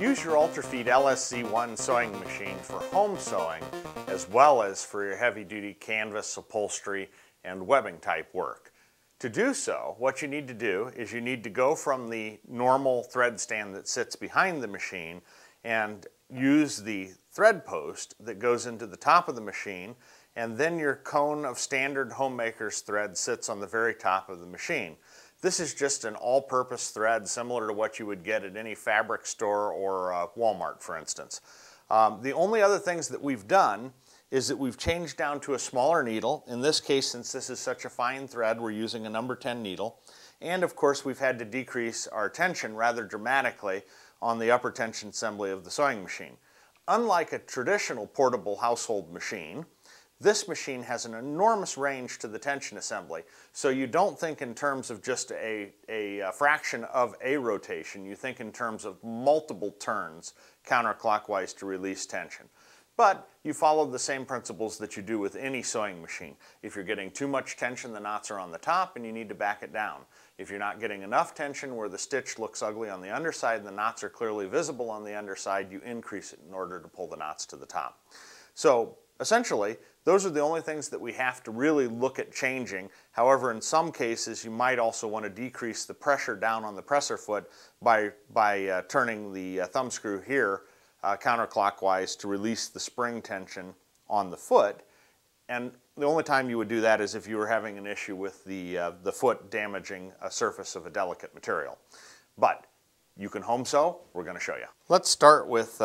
Use your Ultrafeed LSZ-1 sewing machine for home sewing as well as for your heavy-duty canvas, upholstery, and webbing type work. To do so, what you need to do is you need to go from the normal thread stand that sits behind the machine and use the thread post that goes into the top of the machine, and then your cone of standard homemaker's thread sits on the very top of the machine. This is just an all-purpose thread similar to what you would get at any fabric store or Walmart, for instance. The only other things that we've done is that we've changed down to a smaller needle. In this case, since this is such a fine thread, we're using a number 10 needle. And of course, we've had to decrease our tension rather dramatically on the upper tension assembly of the sewing machine. Unlike a traditional portable household machine, this machine has an enormous range to the tension assembly, so you don't think in terms of just a fraction of a rotation. You think in terms of multiple turns counterclockwise to release tension. But you follow the same principles that you do with any sewing machine. If you're getting too much tension, the knots are on the top and you need to back it down. If you're not getting enough tension where the stitch looks ugly on the underside and the knots are clearly visible on the underside, you increase it in order to pull the knots to the top. So essentially, those are the only things that we have to really look at changing. However, in some cases, you might also want to decrease the pressure down on the presser foot by turning the thumb screw here counterclockwise to release the spring tension on the foot. And the only time you would do that is if you were having an issue with the foot damaging a surface of a delicate material. But you can home sew. We're going to show you. Let's start with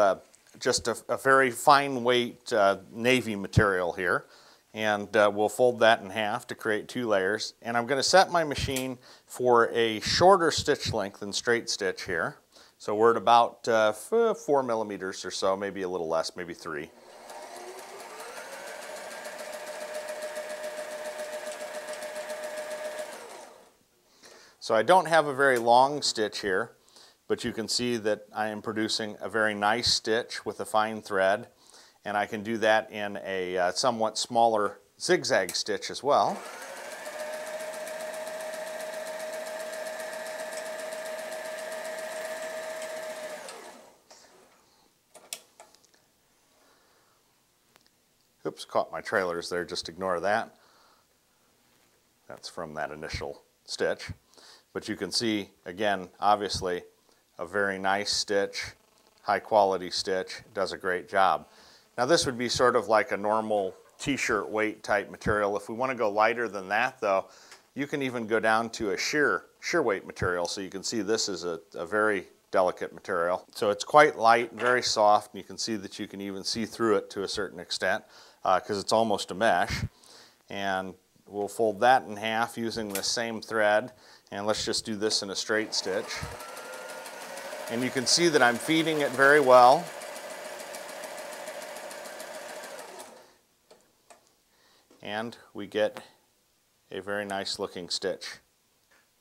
just a very fine weight navy material here, and we'll fold that in half to create 2 layers. And I'm going to set my machine for a shorter stitch length than straight stitch here. So we're at about 4 millimeters or so, maybe a little less, maybe 3. So I don't have a very long stitch here, but you can see that I am producing a very nice stitch with a fine thread, and I can do that in a somewhat smaller zigzag stitch as well. Oops, caught my trailers there, just ignore that. That's from that initial stitch. But you can see, again, obviously, a very nice stitch, high quality stitch, does a great job. Now this would be sort of like a normal t-shirt weight type material. If we want to go lighter than that though, you can even go down to a sheer weight material. So you can see this is a very delicate material. So it's quite light, very soft, and you can see that you can even see through it to a certain extent because it's almost a mesh. And we'll fold that in half using the same thread, and let's just do this in a straight stitch. And you can see that I'm feeding it very well. And we get a very nice looking stitch.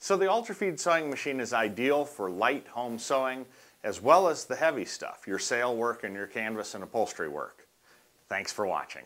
So the Ultrafeed sewing machine is ideal for light home sewing as well as the heavy stuff, your sail work and your canvas and upholstery work. Thanks for watching.